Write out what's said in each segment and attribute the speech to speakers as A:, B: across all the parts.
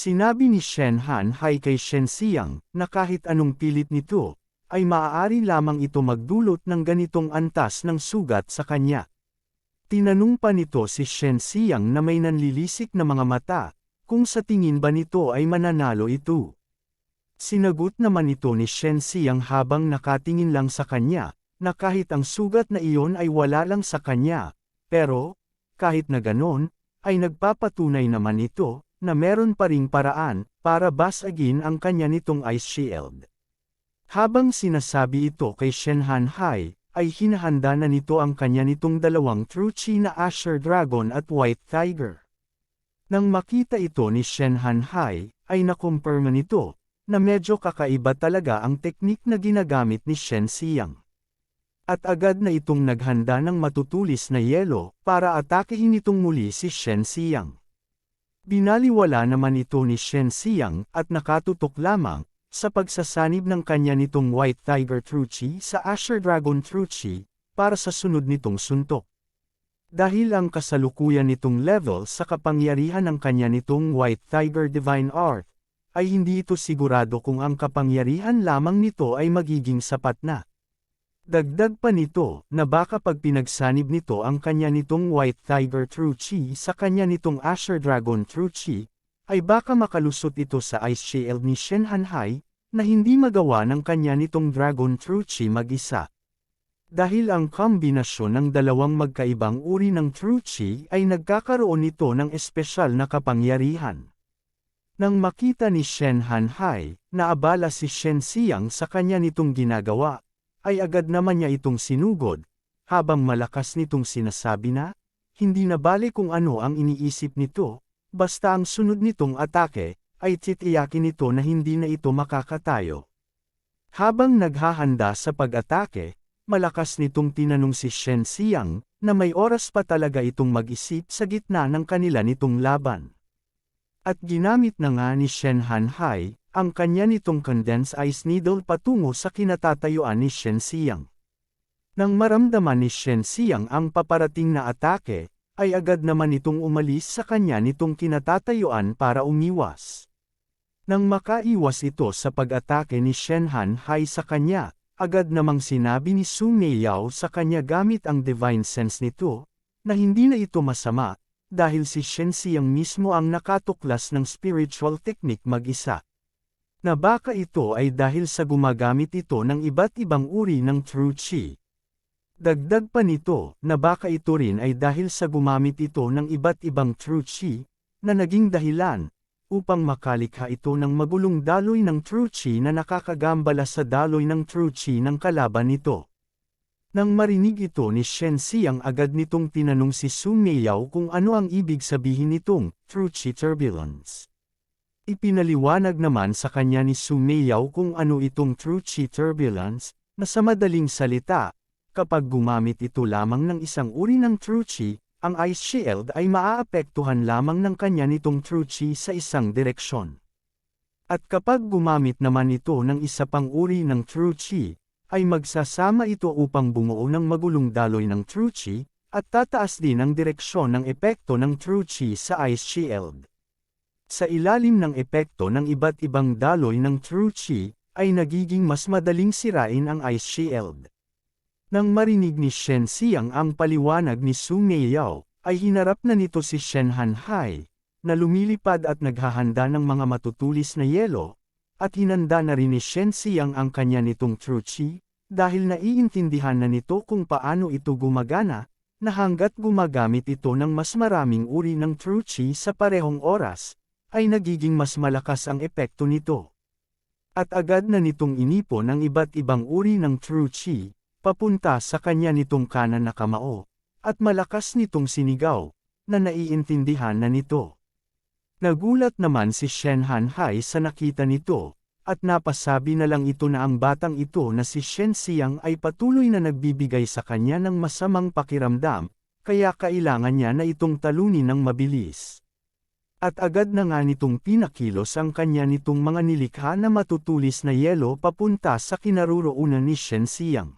A: Sinabi ni Shen Hanhai kay Shen Xiang na kahit anong pilit nito, ay maaari lamang ito magdulot ng ganitong antas ng sugat sa kanya. Tinanong pa nito si Shen Xiang na may nanlilisik na mga mata, kung sa tingin ba nito ay mananalo ito. Sinagot naman ito ni Shen Xiang habang nakatingin lang sa kanya, na kahit ang sugat na iyon ay wala lang sa kanya, pero, kahit na ganon, ay nagpapatunay naman ito, na meron pa ring paraan, para basagin ang kanya nitong ice shield. Habang sinasabi ito kay Shen Hanhai, ay hinahanda na nito ang kanya nitong dalawang True Chi na Asher Dragon at White Tiger. Nang makita ito ni Shen Hanhai, ay nakumpirma nito, na medyo kakaiba talaga ang teknik na ginagamit ni Shen Xiang. At agad na itong naghanda ng matutulis na yelo, para atakehin itong muli si Shen Xiang. Binaliwala naman ito ni Shen Xiang at nakatutok lamang sa pagsasanib ng kanya nitong White Tiger True Chi sa Asher Dragon True Chi para sa sunod nitong suntok. Dahil ang kasalukuyan nitong level sa kapangyarihan ng kanya nitong White Tiger Divine Art, ay hindi ito sigurado kung ang kapangyarihan lamang nito ay magiging sapat na. Dagdag pa nito, na baka pag pinagsanib nito ang kanya nitong White Tiger True Chi sa kanya nitong Asher Dragon True Chi, ay baka makalusot ito sa Ice Shield ni Shen Hanhai, na hindi magawa ng kanya nitong Dragon True Chi mag-isa. Dahil ang kombinasyon ng dalawang magkaibang uri ng True Chi ay nagkakaroon nito ng espesyal na kapangyarihan. Nang makita ni Shen Hanhai, naabala si Shen Xiang sa kanya nitong ginagawa, ay agad naman niya itong sinugod, habang malakas nitong sinasabi na, hindi na bale kung ano ang iniisip nito, basta ang sunod nitong atake, ay titiyakin nito na hindi na ito makakatayo. Habang naghahanda sa pag-atake, malakas nitong tinanong si Shen Xiang, na may oras pa talaga itong mag-isip sa gitna ng kanila nitong laban. At ginamit na nga ni Shen Hanhai, ang kanya nitong condensed ice needle patungo sa kinatatayuan ni Shen Xiang. Nang maramdaman ni Shen Xiang ang paparating na atake, ay agad naman itong umalis sa kanya nitong kinatatayuan para umiwas. Nang makaiwas ito sa pag-atake ni Shen Hanhai sa kanya, agad namang sinabi ni Su Meiyao sa kanya gamit ang divine sense nito, na hindi na ito masama, dahil si Shen Xiang mismo ang nakatuklas ng spiritual technique mag-isa. Na baka ito ay dahil sa gumagamit ito ng iba't ibang uri ng True Chi. Dagdag pa nito, na baka ito rin ay dahil sa gumamit ito ng iba't ibang True Chi, na naging dahilan, upang makalikha ito ng magulong daloy ng True Chi na nakakagambala sa daloy ng True Chi ng kalaban nito. Nang marinig ito ni Shen Xiang agad nitong tinanong si Su Meiyao kung ano ang ibig sabihin nitong True Chi Turbulence. Ipinaliwanag naman sa kanya ni Su Meiyao kung ano itong True Chi Turbulence, na sa madaling salita, kapag gumamit ito lamang ng isang uri ng True Chi, ang Ice Shield ay maaapektuhan lamang ng kanya nitong True Chi sa isang direksyon. At kapag gumamit naman ito ng isa pang uri ng True Chi, ay magsasama ito upang bumuo ng magulong daloy ng True Chi, at tataas din ang direksyon ng epekto ng True Chi sa Ice Shield. Sa ilalim ng epekto ng iba't ibang daloy ng True Chi, ay nagiging mas madaling sirain ang Ice Shield. Nang marinig ni Shen Xiang ang paliwanag ni Su Meiyao, ay hinarap na nito si Shen Hanhai, na lumilipad at naghahanda ng mga matutulis na yelo, at hinanda na rin ni Shen Xiang ang kanya nitong True Chi, dahil naiintindihan na nito kung paano ito gumagana, na hanggat gumagamit ito ng mas maraming uri ng True Chi sa parehong oras, ay nagiging mas malakas ang epekto nito. At agad na nitong inipon ang iba't ibang uri ng True Chi, papunta sa kanya nitong kanan na kamao, at malakas nitong sinigaw, na naiintindihan na nito. Nagulat naman si Shen Hanhai sa nakita nito, at napasabi na lang ito na ang batang ito na si Shen Xiang ay patuloy na nagbibigay sa kanya ng masamang pakiramdam, kaya kailangan niya na itong talunin ng mabilis. At agad na nga nitong pinakilos ang kanya nitong mga nilikha na matutulis na yelo papunta sa kinaroroonan ni Shen Xiang.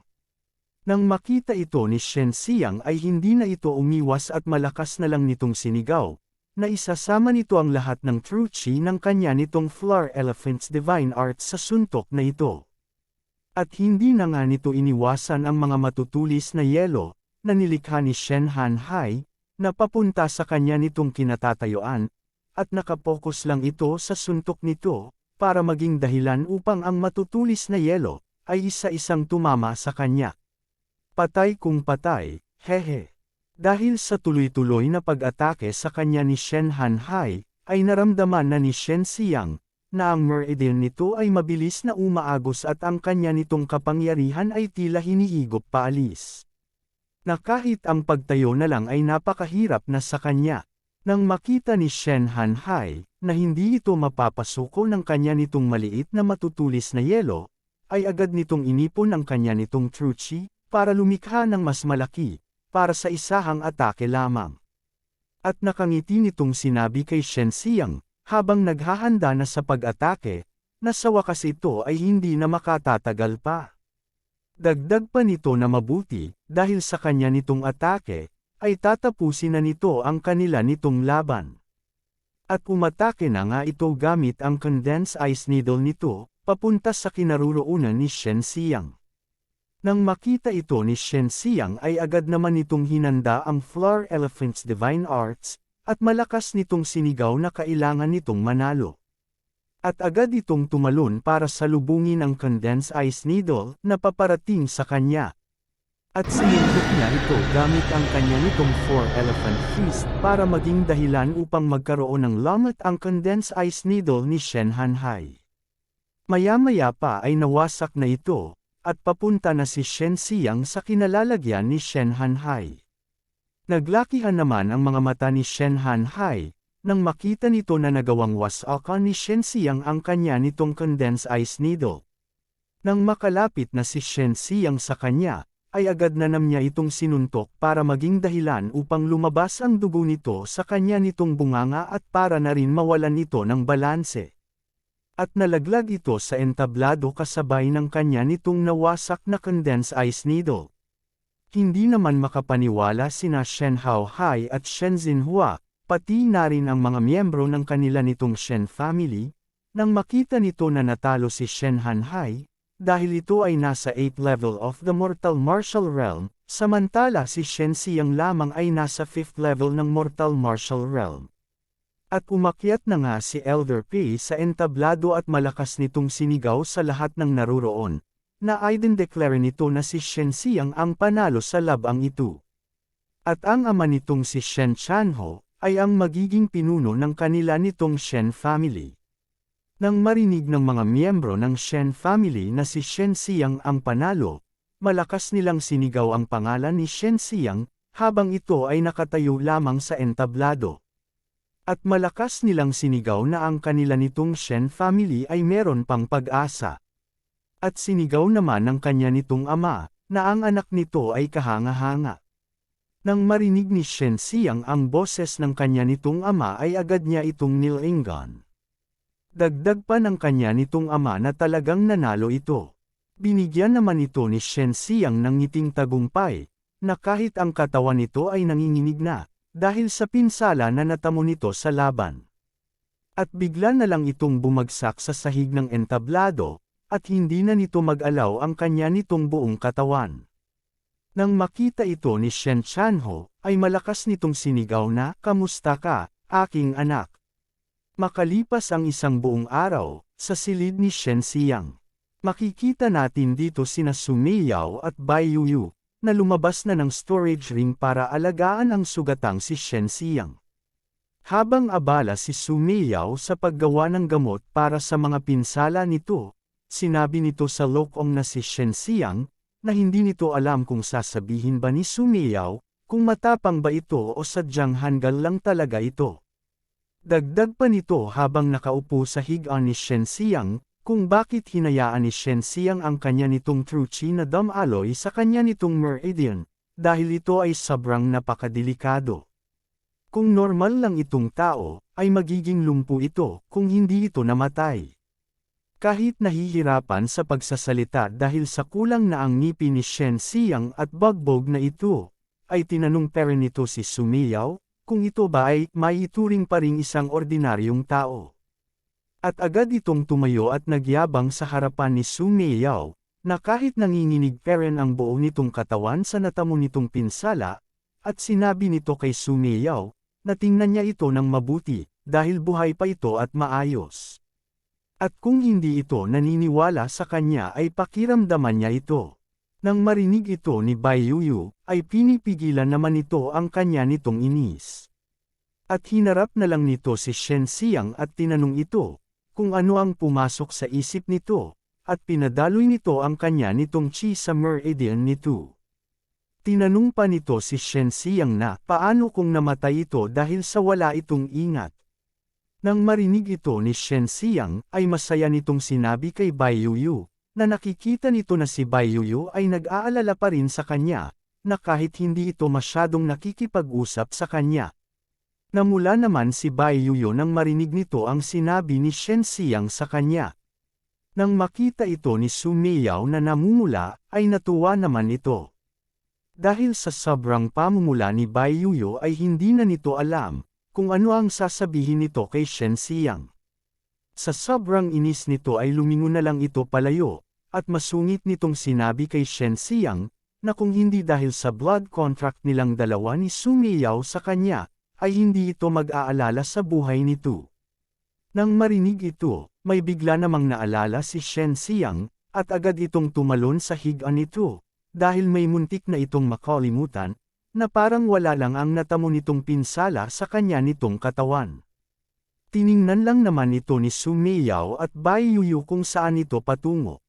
A: Nang makita ito ni Shen Xiang ay hindi na ito umiwas at malakas na lang nitong sinigaw, na isasama nito ang lahat ng true chi ng kanya nitong Floor Elephant's Divine Arts sa suntok na ito. At hindi na nga nito iniwasan ang mga matutulis na yelo, na nilikha ni Shen Hanhai, na papunta sa kanya nitong kinatatayuan, at nakapokus lang ito sa suntok nito, para maging dahilan upang ang matutulis na yelo, ay isa-isang tumama sa kanya. Patay kung patay, hehe. Dahil sa tuloy-tuloy na pag-atake sa kanya ni Shen Hanhai, ay naramdaman na ni Shen Xiang, na ang meridian nito ay mabilis na umaagos at ang kanya nitong kapangyarihan ay tila hinihigop paalis. Na kahit ang pagtayo na lang ay napakahirap na sa kanya. Nang makita ni Shen Hanhai, na hindi ito mapapasuko ng kanya nitong maliit na matutulis na yelo, ay agad nitong inipon ang kanya nitong true chi, para lumikha ng mas malaki, para sa isahang atake lamang. At nakangiti nitong sinabi kay Shen Xiang, habang naghahanda na sa pag-atake, na sa wakas ito ay hindi na makatatagal pa. Dagdag pa nito na mabuti, dahil sa kanya nitong atake, ay tatapusin na nito ang kanila nitong laban. At umatake na nga ito gamit ang condensed ice needle nito, papunta sa kinaroroonan ni Shen Xiang. Nang makita ito ni Shen Xiang ay agad naman nitong hinanda ang Floor Elephant's Divine Arts, at malakas nitong sinigaw na kailangan nitong manalo. At agad itong tumalon para salubungin ang condensed ice needle na paparating sa kanya. At sinuntok niya ito gamit ang kanya nitong Four Elephant Fist para maging dahilan upang magkaroon ng lamat ang condensed ice needle ni Shen Hanhai. Maya-maya pa ay nawasak na ito, at papunta na si Shen Xiang sa kinalalagyan ni Shen Hanhai. Naglakihan naman ang mga mata ni Shen Hanhai, nang makita nito na nagawang wasakan ni Shen Xiang ang kanya nitong condensed ice needle. Nang makalapit na si Shen Xiang sa kanya, ay agad na niya itong sinuntok para maging dahilan upang lumabas ang dugo nito sa kanya nitong bunganga at para na rin mawalan ito ng balanse. At nalaglag ito sa entablado kasabay ng kanya nitong nawasak na condensed ice needle. Hindi naman makapaniwala sina Shen Haohai at Shen Xinhua, pati na rin ang mga miyembro ng kanila nitong Shen family, nang makita nito na natalo si Shen Hanhai, dahil ito ay nasa 8th level of the Mortal Martial Realm, samantala si Shen Xiang lamang ay nasa 5th level ng Mortal Martial Realm. At umakyat na nga si Elder P sa entablado at malakas nitong sinigaw sa lahat ng naroroon, na i-declare nito na si Shen Xiang ang panalo sa labang ito. At ang ama nitong si Shen Chanho, ay ang magiging pinuno ng kanila nitong Shen family. Nang marinig ng mga miyembro ng Shen family na si Shen Xiang ang panalo, malakas nilang sinigaw ang pangalan ni Shen Xiang, habang ito ay nakatayo lamang sa entablado. At malakas nilang sinigaw na ang kanila nitong Shen family ay meron pang pag-asa. At sinigaw naman ng kanya nitong ama, na ang anak nito ay kahanga-hanga. Nang marinig ni Shen Xiang ang boses ng kanya nitong ama ay agad niya itong nilingan. Dagdag pa ng kanya nitong ama na talagang nanalo ito. Binigyan naman ito ni Shen Xiang ng ngiting tagumpay, na kahit ang katawan nito ay nanginginig na, dahil sa pinsala na natamo nito sa laban. At bigla na lang itong bumagsak sa sahig ng entablado, at hindi na nito mag-alaw ang kanya nitong buong katawan. Nang makita ito ni Shen Chanho, ay malakas nitong sinigaw na, "Kamusta ka, aking anak?" Makalipas ang isang buong araw, sa silid ni Shen Xiang, makikita natin dito sina Su Meiyao at Bai Yuyu, na lumabas na ng storage ring para alagaan ang sugatang si Shen Xiang. Habang abala si Su Meiyao sa paggawa ng gamot para sa mga pinsala nito, sinabi nito sa lokong na si Shen Xiang, na hindi nito alam kung sasabihin ba ni Su Meiyao, kung matapang ba ito o sadyang hanggal lang talaga ito. Dagdag pa nito habang nakaupo sa higaan ni Shen Xiang, kung bakit hinayaan ni Shen Xiang ang kanya nitong true chi na damaloy sa kanya nitong meridian, dahil ito ay sobrang napakadelikado. Kung normal lang itong tao, ay magiging lumpo ito kung hindi ito namatay. Kahit nahihirapan sa pagsasalita dahil sa kulang na ang ngipin ni Shen Xiang at bagbog na ito, ay tinanong pa rin nito si Su Meiyao, kung ito ba ay maituring pa ring isang ordinaryong tao. At agad itong tumayo at nagyabang sa harapan ni Su Meiao, na kahit nanginginig pa rin ang buo nitong katawan sa natamo nitong pinsala, at sinabi nito kay Su Meiao, na tingnan niya ito ng mabuti, dahil buhay pa ito at maayos. At kung hindi ito naniniwala sa kanya ay pakiramdaman niya ito. Nang marinig ito ni Bai Yuyu, ay pinipigilan naman ito ang kanya nitong inis. At hinarap na lang nito si Shen Xiang at tinanong ito, kung ano ang pumasok sa isip nito, at pinadaloy nito ang kanya nitong Qi sa meridian nito. Tinanong pa nito si Shen Xiang na paano kung namatay ito dahil sa wala itong ingat. Nang marinig ito ni Shen Xiang, ay masaya nitong sinabi kay Bai Yuyu, na nakikita nito na si Bai Yuyu ay nag-aalala pa rin sa kanya, na kahit hindi ito masyadong nakikipag-usap sa kanya. Namula naman si Bai Yuyu nang marinig nito ang sinabi ni Shen Xiang sa kanya. Nang makita ito ni Su Meiao na namumula, ay natuwa naman ito. Dahil sa sobrang pamumula ni Bai Yuyu ay hindi na nito alam, kung ano ang sasabihin nito kay Shen Xiang. Sa sobrang inis nito ay lumingon na lang ito palayo, at masungit nitong sinabi kay Shen Xiang, na kung hindi dahil sa blood contract nilang dalawa ni Su Meiao sa kanya, ay hindi ito mag-aalala sa buhay nito. Nang marinig ito, may bigla namang naalala si Shen Xiang, at agad itong tumalon sa higaan nito, dahil may muntik na itong makalimutan, na parang wala lang ang natamo nitong pinsala sa kanya nitong katawan. Tiningnan lang naman ito ni Su Meiao at Bai Yuyu kung saan ito patungo.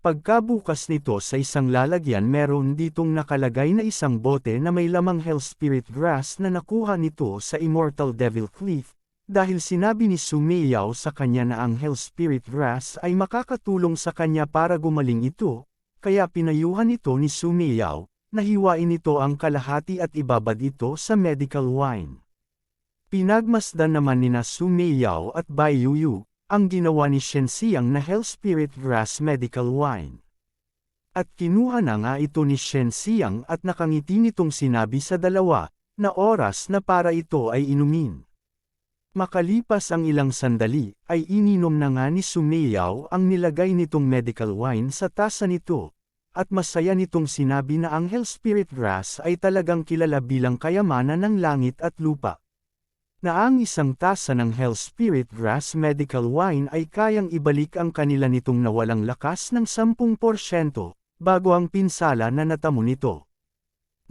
A: Pagkabukas nito sa isang lalagyan meron ditong nakalagay na isang bote na may lamang Hell Spirit Grass na nakuha nito sa Immortal Devil Cliff, dahil sinabi ni Su Meiao sa kanya na ang Hell Spirit Grass ay makakatulong sa kanya para gumaling ito, kaya pinayuhan ito ni Su Meiao, na hiwain ito ang kalahati at ibabad ito sa medical wine. Pinagmasdan naman nina Su Meiao at Bai Yuyu, ang ginawa ni Shen Xiang na Hell Spirit Grass Medical Wine. At kinuha na nga ito ni Shen Xiang at nakangiti nitong sinabi sa dalawa, na oras na para ito ay inumin. Makalipas ang ilang sandali, ay ininom na nga ni Su Meiao ang nilagay nitong medical wine sa tasa nito, at masaya nitong sinabi na ang Hell Spirit Grass ay talagang kilala bilang kayamanan ng langit at lupa. Na ang isang tasa ng Hell Spirit Grass Medical Wine ay kayang ibalik ang kanila nitong nawalang lakas ng 10% bago ang pinsala na natamo nito.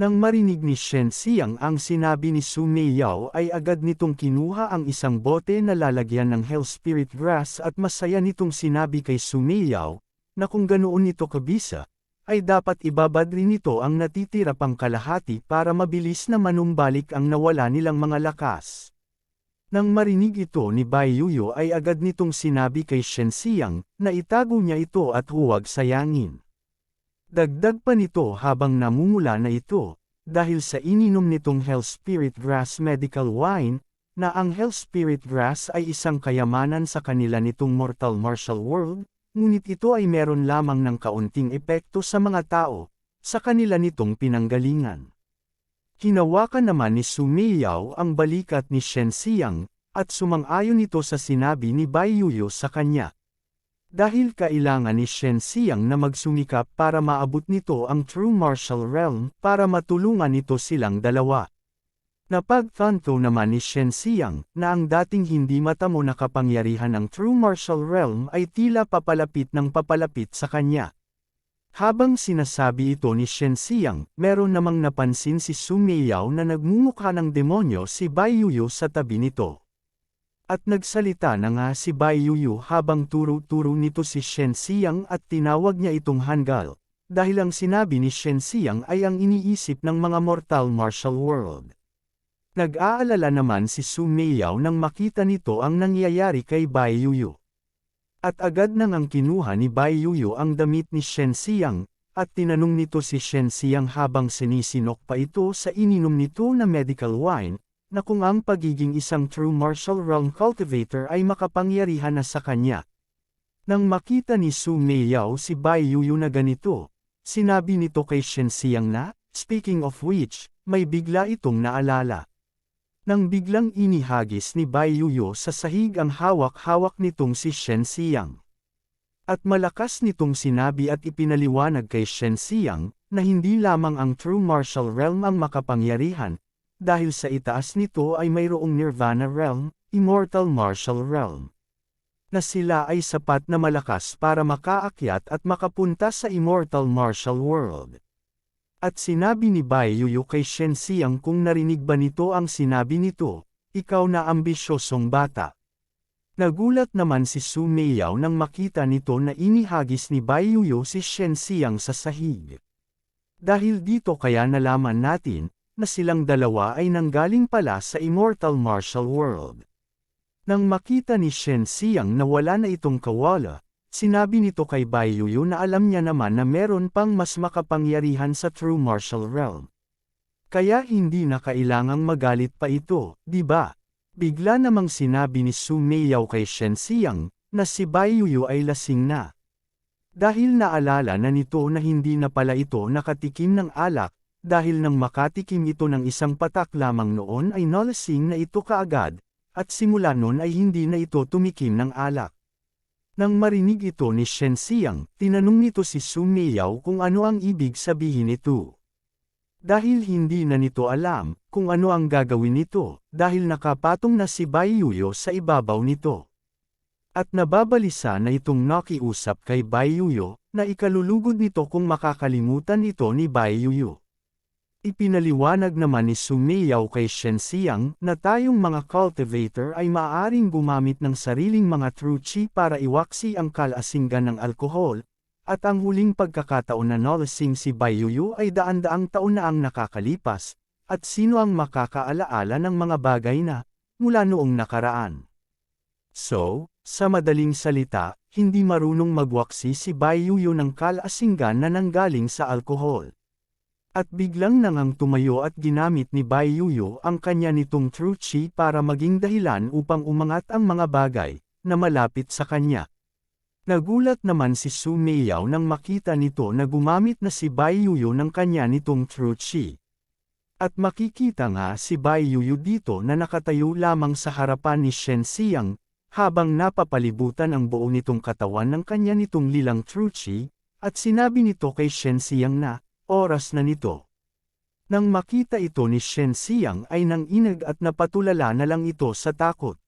A: Nang marinig ni Shen Xiang ang sinabi ni Su Meiao ay agad nitong kinuha ang isang bote na lalagyan ng Hell Spirit Grass at masaya nitong sinabi kay Su Meiao, na kung ganoon nito kabisa, ay dapat ibabad rin nito ang natitira pang kalahati para mabilis na manumbalik ang nawala nilang mga lakas. Nang marinig ito ni Bai Yuyu ay agad nitong sinabi kay Shen Xiang, na itago niya ito at huwag sayangin. Dagdag pa nito habang namumula na ito, dahil sa ininom nitong Hell Spirit Grass Medical Wine, na ang Hell Spirit Grass ay isang kayamanan sa kanila nitong mortal martial world, ngunit ito ay meron lamang ng kaunting epekto sa mga tao, sa kanila nitong pinanggalingan. Hinawakan naman ni Su Meiao ang balikat ni Shen Xiang, at sumang-ayon ito sa sinabi ni Bai Yuyu sa kanya. Dahil kailangan ni Shen Xiang na magsumikap para maabot nito ang True Martial Realm para matulungan nito silang dalawa. Napagtanto naman ni Shen Xiang na ang dating hindi matamo na kapangyarihan ng True Martial Realm ay tila papalapit ng papalapit sa kanya. Habang sinasabi ito ni Shen Xiang, meron namang napansin si Su Meiao na nagmumukha ng demonyo si Bai Yuyu sa tabi nito. At nagsalita na nga si Bai Yuyu habang turo-turo nito si Shen Xiang at tinawag niya itong Hangul, dahil ang sinabi ni Shen Xiang ay ang iniisip ng mga mortal martial world. Nag-aalala naman si Su Meiao nang makita nito ang nangyayari kay Bai Yuyu. At agad nang ang kinuha ni Bai Yuyu ang damit ni Shen Xiang, at tinanong nito si Shen Xiang habang sinisinok pa ito sa ininom nito na medical wine, na kung ang pagiging isang true martial realm cultivator ay makapangyarihan na sa kanya. Nang makita ni Su Meiao si Bai Yuyu na ganito, sinabi nito kay Shen Xiang na, speaking of which, may bigla itong naalala. Nang biglang inihagis ni Bai Yuyo sa sahig ang hawak-hawak nitong si Shen Xiang. At malakas nitong sinabi at ipinaliwanag kay Shen Xiang, na hindi lamang ang true martial realm ang makapangyarihan, dahil sa itaas nito ay mayroong Nirvana realm, immortal martial realm. Na sila ay sapat na malakas para makaakyat at makapunta sa immortal martial world. At sinabi ni Bai Yuyu kay Shen Xiang kung narinig ba nito ang sinabi nito, ikaw na ambisyosong bata. Nagulat naman si Su Meiyao nang makita nito na inihagis ni Bai Yuyu si Shen Xiang sa sahig. Dahil dito kaya nalaman natin, na silang dalawa ay nanggaling pala sa immortal martial world. Nang makita ni Shen Xiang na wala na itong kawala, sinabi nito kay Bai Yuyu na alam niya naman na meron pang mas makapangyarihan sa true martial realm. Kaya hindi na kailangang magalit pa ito, di ba? Bigla namang sinabi ni Su Meiyao kay Shen Xiang, na si Bai Yuyu ay lasing na. Dahil naalala na nito na hindi na pala ito nakatikim ng alak, dahil nang makatikim ito ng isang patak lamang noon ay nalasing na ito kaagad, at simula noon ay hindi na ito tumikim ng alak. Nang marinig ito ni Shen Xiang, tinanong nito si Su Meiyao kung ano ang ibig sabihin nito. Dahil hindi na nito alam kung ano ang gagawin nito, dahil nakapatong na si Bai Yuyu sa ibabaw nito. At nababalisa na itong nakiusap kay Bai Yuyu, na ikalulugod nito kung makakalimutan ito ni Bai Yuyu. Ipinaliwanag naman ni Su Meiyao kay Shen Xiang na tayong mga cultivator ay maaaring gumamit ng sariling mga true chi para iwaksi ang kalasingan ng alkohol, at ang huling pagkakataon na nalasing si Bai Yuyu ay daan-daang taon na ang nakakalipas, at sino ang makakaalaala ng mga bagay na, mula noong nakaraan. So, sa madaling salita, hindi marunong magwaksi si Bai Yuyu ng kalasingan na nanggaling sa alkohol. At biglang nangang tumayo at ginamit ni Bai Yuyu ang kanya nitong true chi para maging dahilan upang umangat ang mga bagay na malapit sa kanya. Nagulat naman si Su Meiyao nang makita nito na gumamit na si Bai Yuyu ng kanya nitong true chi. At makikita nga si Bai Yuyu dito na nakatayo lamang sa harapan ni Shen Xiang, habang napapalibutan ang buo nitong katawan ng kanya nitong lilang true chi, at sinabi nito kay Shen Xiang na, oras na nito. Nang makita ito ni Shen Xiang ay nanginag at napatulala na lang ito sa takot.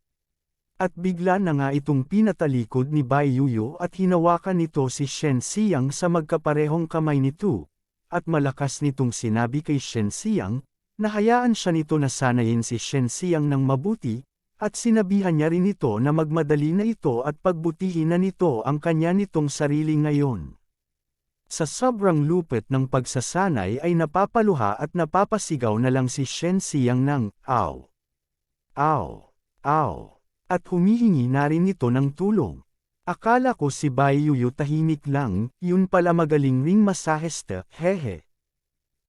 A: At bigla na nga itong pinatalikod ni Bai Yuyu at hinawakan nito si Shen Xiang sa magkaparehong kamay nito, at malakas nitong sinabi kay Shen Xiang, na hayaan siya nito na sanayin si Shen Xiang ng mabuti, at sinabihan niya rin ito na magmadali na ito at pagbutihin na nito ang kanya nitong sarili ngayon. Sa sobrang lupit ng pagsasanay ay napapaluha at napapasigaw na lang si Shen Xiang ng, "Aw! Aw! Aw!" At humihingi na rin ito ng tulong. Akala ko si Bai Yuyu tahimik lang, yun pala magaling ring masahista, hehe.